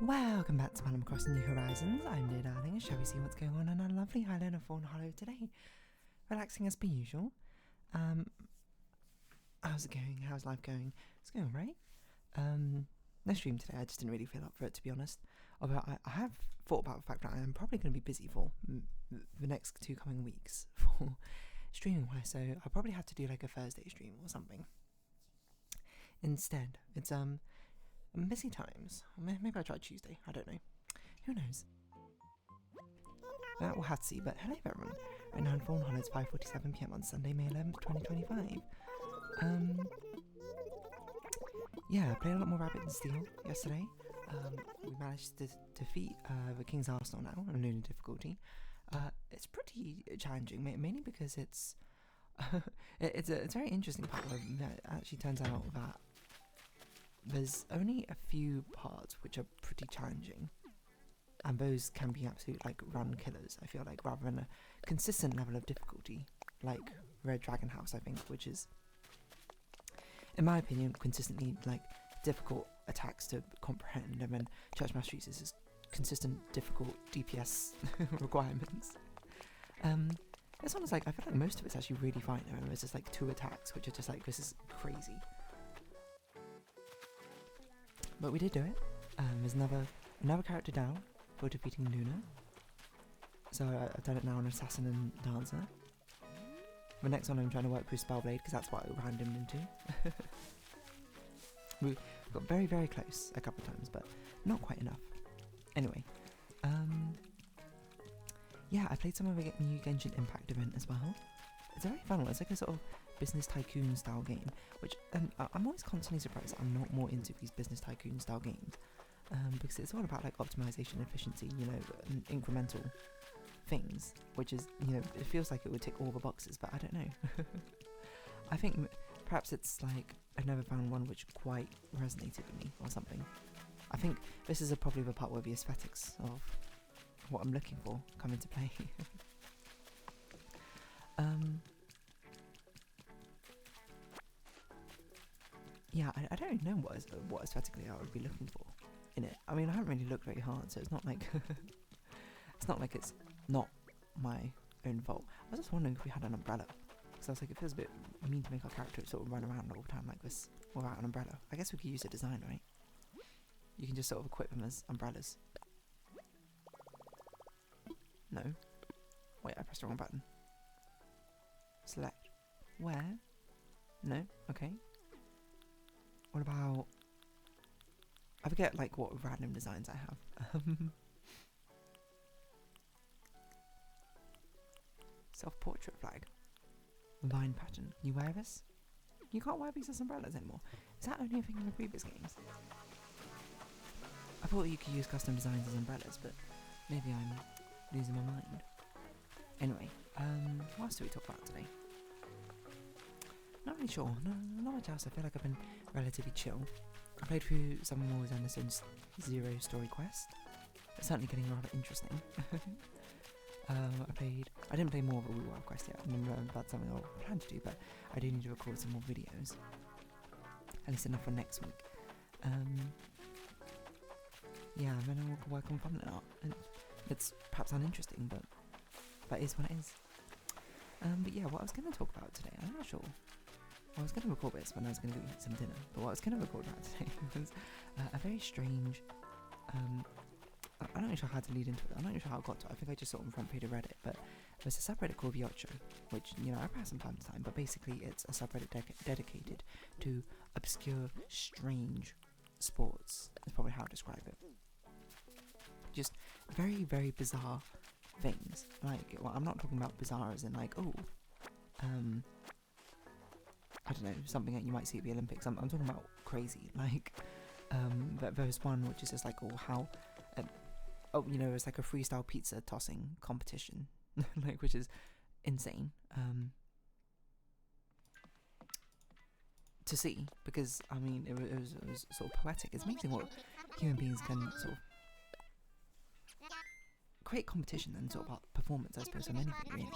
Welcome back to Madam Crossing New Horizons. I'm dear darling. Shall we see what's going on in our lovely island of Fawnhallow today? Relaxing as per usual. How's it going? How's life going? It's going alright. No stream today. I just didn't really feel up for it, to be honest. Although I have thought about the fact that I am probably going to be busy for the next 2 coming weeks for streaming wise, so I'll probably have to do like a Thursday stream or something instead. It's busy times. Maybe I'll try Tuesday. I don't know. Who knows? We'll have to see. But hello everyone. Right now in Fawnhallow, it's 5:47 PM on Sunday, May 11th, 2025. Yeah, I played a lot more Rabbit and Steel yesterday. We managed to defeat the King's Arsenal now on lunar difficulty. It's pretty challenging, mainly because it's it's a very interesting part where it actually turns out that there's only a few parts which are pretty challenging, and those can be absolute like run killers, I feel like, rather than a consistent level of difficulty like Red Dragon House, I think, which is, in my opinion, consistently like difficult attacks to comprehend, and then Church Masteries is just consistent difficult DPS requirements. This one is like, I feel like most of it's actually really fine. I mean, there's just like 2 attacks which are just like, this is crazy. But we did do it. There's another character down for defeating Luna. So I've done it now on Assassin and Dancer. The next one I'm trying to work with Spellblade, because that's what I randomed into. We got very, very close a couple of times, but not quite enough. Anyway, yeah, I played some of the new Genshin Impact event as well. It's a very fun one. It's like a sort of business tycoon style game, which I'm always constantly surprised that I'm not more into these business tycoon style games, because it's all about like optimization, efficiency, you know, and incremental things, which is, you know, it feels like it would tick all the boxes, but I don't know. I think perhaps it's like I've never found one which quite resonated with me or something. I think this is probably the part where the aesthetics of what I'm looking for come into play. Yeah, I don't know what aesthetically I would be looking for in it. I mean, I haven't really looked very hard, so it's not like it's not my own fault. I was just wondering if we had an umbrella, because I was like, it feels a bit mean to make our character sort of run around all the time like this without an umbrella. I guess we could use a design, right? You can just sort of equip them as umbrellas. No. Wait, I pressed the wrong button. Select. Where? No? Okay. What about... I forget, like, what random designs I have. Self-portrait flag. Vine pattern. You wear this? You can't wear these as umbrellas anymore. Is that only a thing in the previous games? I thought you could use custom designs as umbrellas, but maybe I'm losing my mind. Anyway, what else do we talk about today? Not really sure. No, not much else. I feel like I've been relatively chill. I played through some more Anderson's Zero story quest. It's certainly getting rather interesting. I didn't play more of a Woo Wow quest yet. I remember that's something I plan to do, but I do need to record some more videos. At least enough for next week. Yeah, then I'll work on fun art. And it's perhaps uninteresting, but that is what it is. But yeah, what I was going to talk about today, I'm not sure. I was going to record this when I was going to go eat some dinner, but what I was going to record about today was a very strange, I'm not even sure how to lead into it, I'm not even sure how I got to it. I think I just saw it on front page of Reddit, but there's a subreddit called Videodiary, which, you know, I pass from time to time, but basically it's a subreddit dedicated to obscure, strange sports, is probably how I describe it. Just very, very bizarre things. Like, well, I'm not talking about bizarre as in like, oh, I don't know, something that you might see at the Olympics. I'm talking about crazy. Like, there's one which is just like, oh, how, oh, you know, it's like a freestyle pizza tossing competition, like, which is insane to see, because I mean, it was sort of poetic. It's amazing what human beings can sort of create competition and sort of performance, I suppose, on anything really.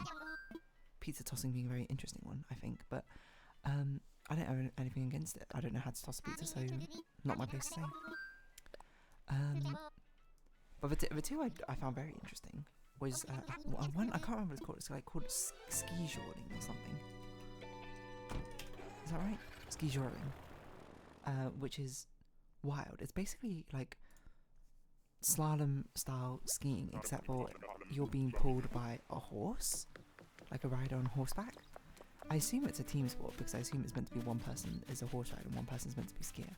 Pizza tossing being a very interesting one, I think, but I don't have anything against it. I don't know how to toss a pizza, so not my place to say. But the two I found very interesting was one, I can't remember what it's called. It's like called Skijouring or something. Is that right? Skijouring, which is wild. It's basically like slalom style skiing, except for you're being pulled by a horse, like a rider on horseback. I assume it's a team sport because I assume it's meant to be one person is a horse rider and one person's meant to be skier.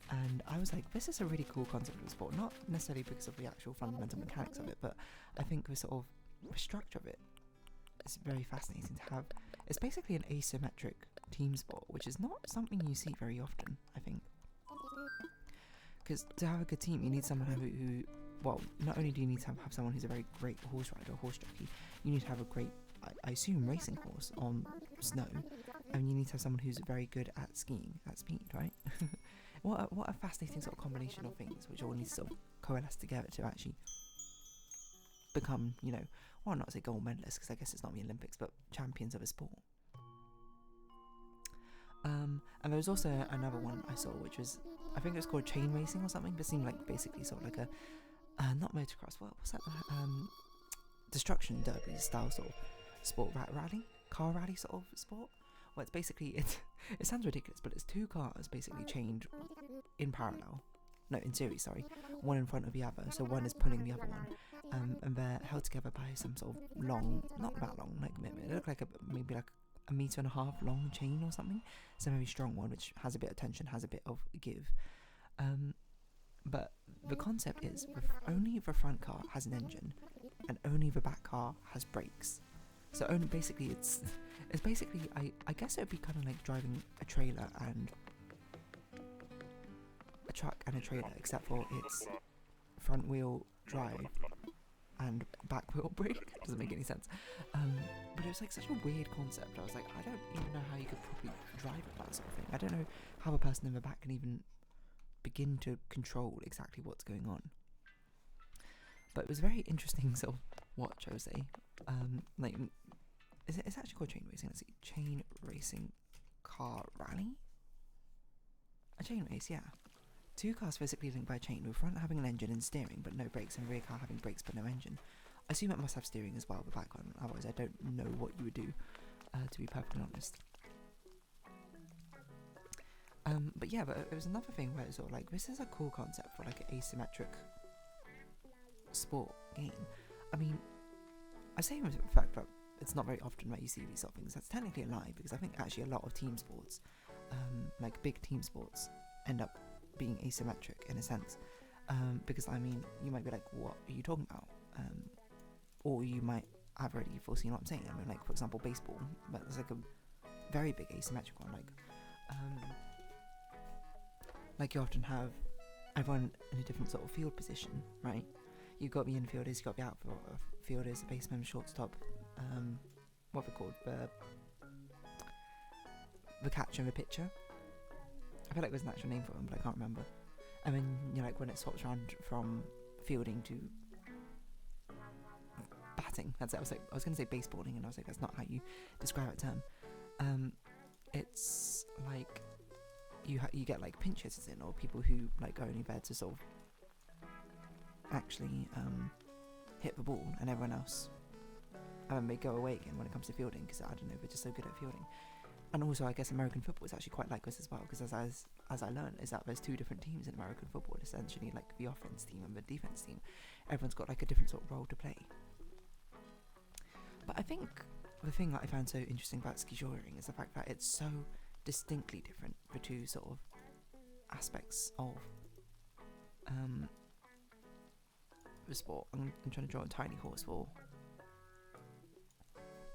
And I was like, this is a really cool concept of a sport, not necessarily because of the actual fundamental mechanics of it, but I think the sort of the structure of it is very fascinating to have. It's basically an asymmetric team sport, which is not something you see very often, I think. Because to have a good team, you need someone who, well, not only do you need to have someone who's a very great horse rider or horse jockey, you need to have a great, I assume, racing horse on snow, and you need to have someone who's very good at skiing, at speed, right? What a fascinating sort of combination of things, which all needs to sort of coalesce together to actually become, you know, well, not say gold medalists, because I guess it's not the Olympics, but champions of a sport. And there was also another one I saw, which was, I think it was called chain racing or something, but it seemed like basically sort of like a, not motocross, what's that, destruction derby style sort of sport, rally, car rally sort of sport. Well, it's basically, it sounds ridiculous, but it's two cars basically chained in parallel, no, in series, sorry, one in front of the other, so one is pulling the other one, and they're held together by some sort of long, not that long, like it looked like maybe like a 1.5 meter long chain or something, it's a very strong one, which has a bit of tension, has a bit of give, but the concept is, only the front car has an engine, and only the back car has brakes. So only basically it's basically I guess it would be kind of like driving a trailer and a truck and a trailer, except for it's front wheel drive and back wheel brake. Doesn't make any sense. But it was like such a weird concept. I was like, I don't even know how you could properly drive that sort of thing. I don't know how a person in the back can even begin to control exactly what's going on. But it was very interesting sort of watch, I would say. Like, it's actually called chain racing. Let's see, chain racing car rally. A chain race, yeah. Two cars physically linked by a chain, with front having an engine and steering, but no brakes, and rear car having brakes but no engine. I assume it must have steering as well, the back one. Otherwise, I don't know what you would do, to be perfectly honest. But yeah, but it was another thing where it's sort of like, this is a cool concept for like an asymmetric sport game. I mean, I say the fact that it's not very often that you see these sort of things. That's technically a lie, because I think actually a lot of team sports, like big team sports, end up being asymmetric in a sense. Because I mean, you might be like, what are you talking about? Or you might have already foreseen what I'm saying. I mean, like for example, baseball, but there's like a very big asymmetric one. Like you often have everyone in a different sort of field position, right? You've got the infielders, you've got the outfielders, the baseman, shortstop, what they're called, the catcher and the pitcher. I feel like there's an actual name for them, but I can't remember. And then, you know, like when it swaps around from fielding to batting, that's it. I was going to say baseballing, and I was like, that's not how you describe a term. It's like you get like pinch hitters in, or people who like are only there to sort of actually hit the ball, and everyone else may go away again when it comes to fielding, because I don't know, they're just so good at fielding. And also I guess American football is actually quite like this as well, because as I learned is that there's two different teams in American football, essentially, like the offense team and the defense team. Everyone's got like a different sort of role to play. But I think the thing that I found so interesting about Skijouring is the fact that it's so distinctly different, the two sort of aspects of the sport. I'm trying to draw a tiny horse for.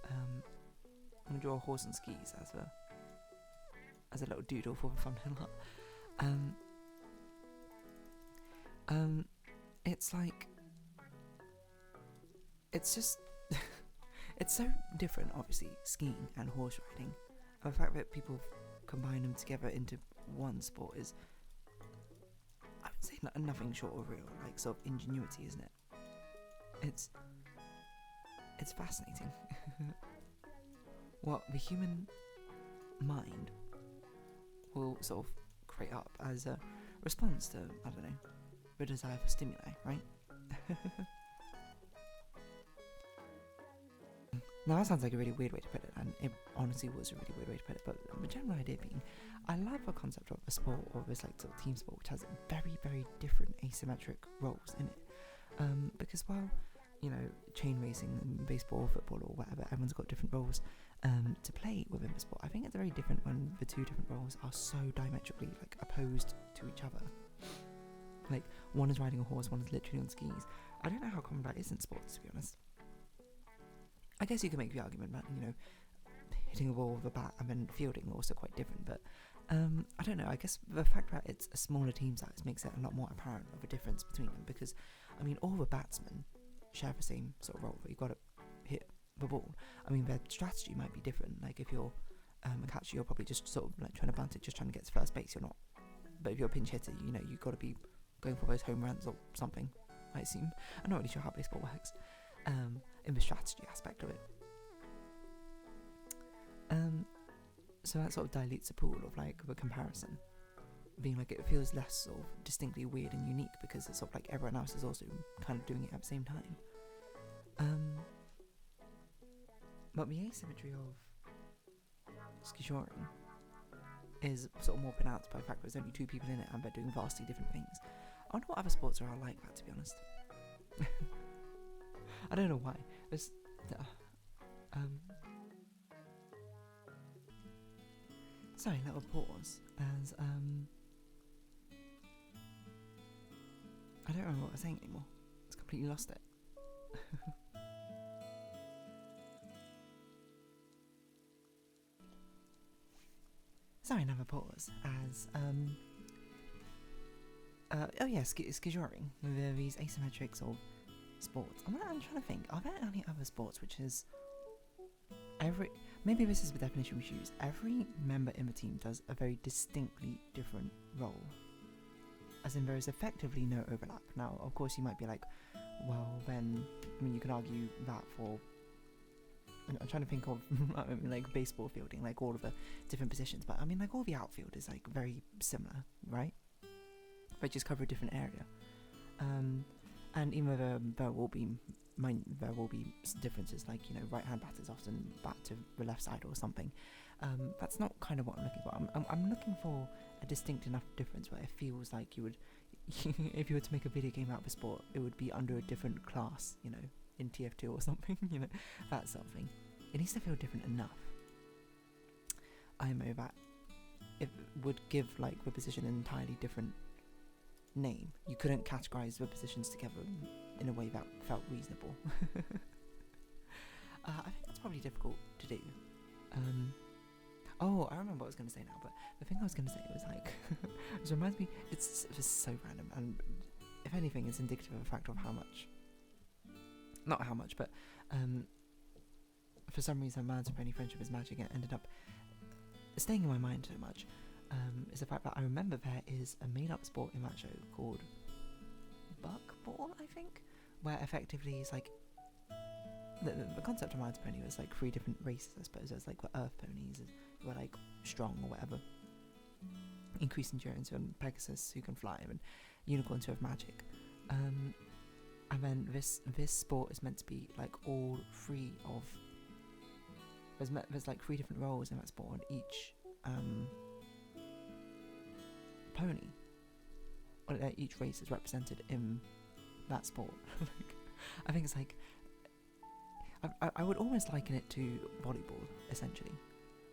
I'm gonna draw a horse and skis as a little doodle for the thumbnail. It's like, it's just it's so different, obviously, skiing and horse riding. And the fact that people combine them together into one sport is, I would say, nothing short of real, like sort of ingenuity, isn't it? It's fascinating what the human mind will sort of create up as a response to, I don't know, the desire for stimuli, right? Now that sounds like a really weird way to put it, and it honestly was a really weird way to put it, but the general idea being, I love the concept of a sport, or this like sort of team sport, which has very, very different asymmetric roles in it. Because while, you know, chain racing and baseball or football or whatever, everyone's got different roles to play within the sport. I think it's very different when the two different roles are so diametrically like opposed to each other. Like, one is riding a horse, one is literally on skis. I don't know how common that is in sports, to be honest. I guess you can make the argument that, you know, hitting a ball with a bat and then fielding are also quite different, but I don't know, I guess the fact that it's a smaller team size makes it a lot more apparent of a difference between them, because, I mean, all the batsmen share the same sort of role, but you've got to hit the ball. I mean, their strategy might be different. Like, if you're a catcher, you're probably just sort of like trying to bunt it, just trying to get to first base. You're not, but if you're a pinch hitter, you know, you've got to be going for those home runs or something, I assume. I'm not really sure how baseball works in the strategy aspect of it. So that sort of dilutes the pool of like the comparison, being like it feels less sort of distinctly weird and unique because it's sort of like everyone else is also kind of doing it at the same time. But the asymmetry of Skijouring is sort of more pronounced by the fact that there's only two people in it and they're doing vastly different things. I wonder what other sports are like that, to be honest. I don't know why. There's sorry, little pause as I don't remember what I was saying anymore. It's completely lost it. Sorry, another pause as oh yeah, Skijouring with these asymmetrics of sports. I'm trying to think, are there any other sports which is maybe this is the definition we should use. Every member in the team does a very distinctly different role, as in there is effectively no overlap. Now, of course, you might be like, well, then, I mean, you can argue that for, I'm trying to think of like baseball fielding, like all of the different positions, but I mean, like all the outfield is like very similar, right? They just cover a different area. And even though there will be differences, like, you know, right-hand batters often bat to the left side or something. That's not kind of what I'm looking for. I'm looking for a distinct enough difference where it feels like you would, if you were to make a video game out of a sport, it would be under a different class, you know, in TF2 or something, you know, that sort of thing. It needs to feel different enough. I know that it would give, like, the position an entirely different name. You couldn't categorize the positions together in a way that felt reasonable. I think that's probably difficult to do. Oh, I remember what I was going to say now, but the thing I was going to say was like, it reminds me, it's so random, and if anything, it's indicative of the fact of how much, not how much, but for some reason, Man's Pony Friendship is Magic and ended up staying in my mind so much. Is the fact that I remember there is a made-up sport in that show called Buckball, I think, where effectively it's like the concept of Man's Pony was like 3 different races, I suppose. There's like the Earth ponies who are like strong or whatever, increased endurance, and Pegasus who can fly, and unicorns who have magic. And then this sport is meant to be like all 3 of there's like 3 different roles in that sport, and each pony, or each race is represented in that sport. I think it's like I would almost liken it to volleyball, essentially,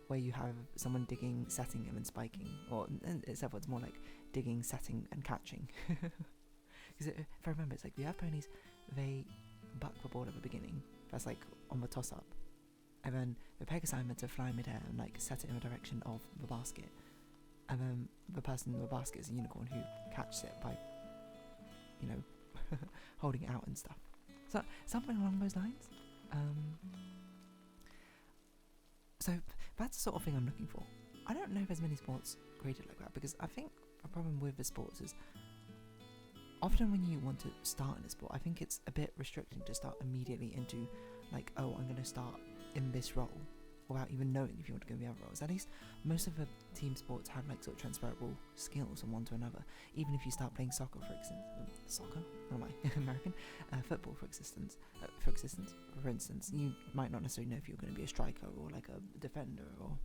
where you have someone digging, setting, and then spiking, or except for it's more like digging, setting, and catching. Because if I remember, it's like you have ponies, they buck the ball at the beginning, that's like on the toss-up, and then the Pegasi are meant to fly mid-air and like set it in the direction of the basket, and then the person in the basket is a unicorn who catches it by, you know, holding it out and stuff. So something along those lines. So that's the sort of thing I'm looking for. I don't know if there's many sports created like that, because I think the problem with the sports is often when you want to start in a sport, I think it's a bit restricting to start immediately into like, oh, I'm going to start in this role, without even knowing if you want to go in the other roles. At least most of the team sports have like sort of transferable skills from one to another. Even if you start playing soccer, for instance, what am I, American? Football, for instance, you might not necessarily know if you're going to be a striker or like a defender or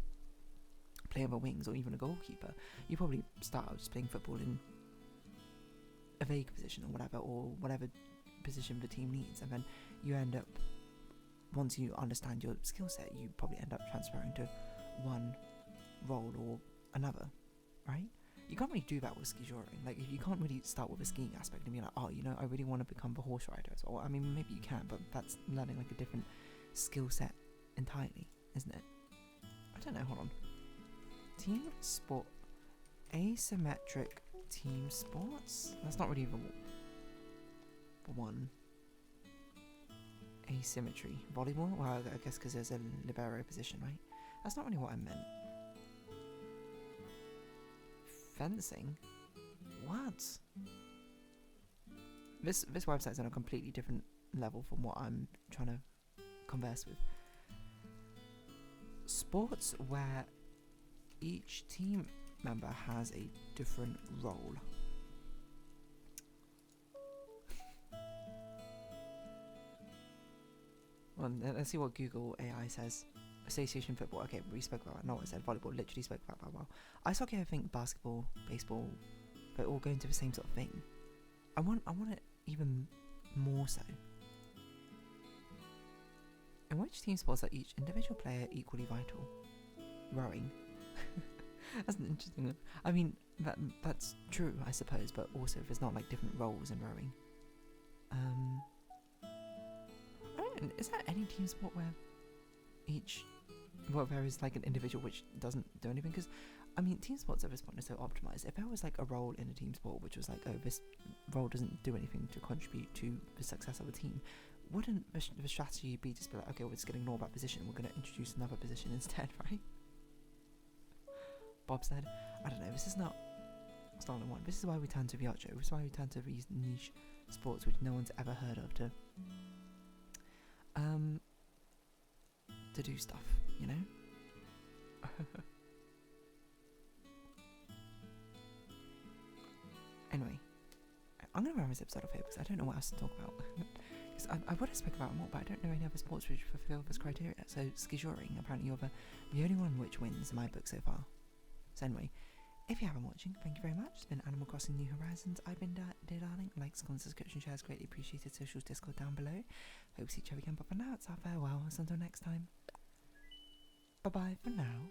play on the wings or even a goalkeeper. You probably start out just playing football in a vague position or whatever position the team needs, and then you end up, once you understand your skill set, you probably end up transferring to one role or another, right? You can't really do that with skijouring. Like, you can't really start with a skiing aspect and be like, oh, you know, I really want to become a horse rider. Or, I mean, maybe you can, but that's learning like a different skill set entirely, isn't it? I don't know, hold on. Team sport, asymmetric team sports? That's not really the one. Asymmetry. Volleyball? Well, I guess because there's a libero position, right? That's not really what I meant. Fencing? What? This website's on a completely different level from what I'm trying to converse with. Sports where each team member has a different role. Well, let's see what Google AI says. Association football. Okay, we spoke about that. Not what I said. Volleyball. Literally spoke about that. Well, ice hockey. I think basketball, baseball, they're all going to the same sort of thing. I want it even more so. In which team sports are each individual player equally vital? Rowing. That's an interesting one. I mean, that's true, I suppose, but also if there's not like different roles in rowing. Is there any team sport where there is like an individual which doesn't do anything? Because, I mean, team sports at this point are so optimized. If there was like a role in a team sport which was like, oh, this role doesn't do anything to contribute to the success of a team, wouldn't the strategy be just be like, okay, we're just going to ignore that position, we're going to introduce another position instead, right? Bob said, I don't know, this is not the one. This is why we turn to the archer. This is why we turn to these niche sports which no one's ever heard of to do stuff, you know? Anyway, I'm going to round this episode off here because I don't know what else to talk about. Because I would have spoken about more, but I don't know any other sports which fulfill this criteria. So, skijouring, apparently you're the only one which wins in my book so far. So anyway, if you haven't been watching, thank you very much. It's been Animal Crossing New Horizons. I've been Dear Darling. Likes, comments, subscription, shares, greatly appreciated. Socials, Discord down below. Hope to see each other again, but for now, it's our farewell. Until next time. Bye-bye for now.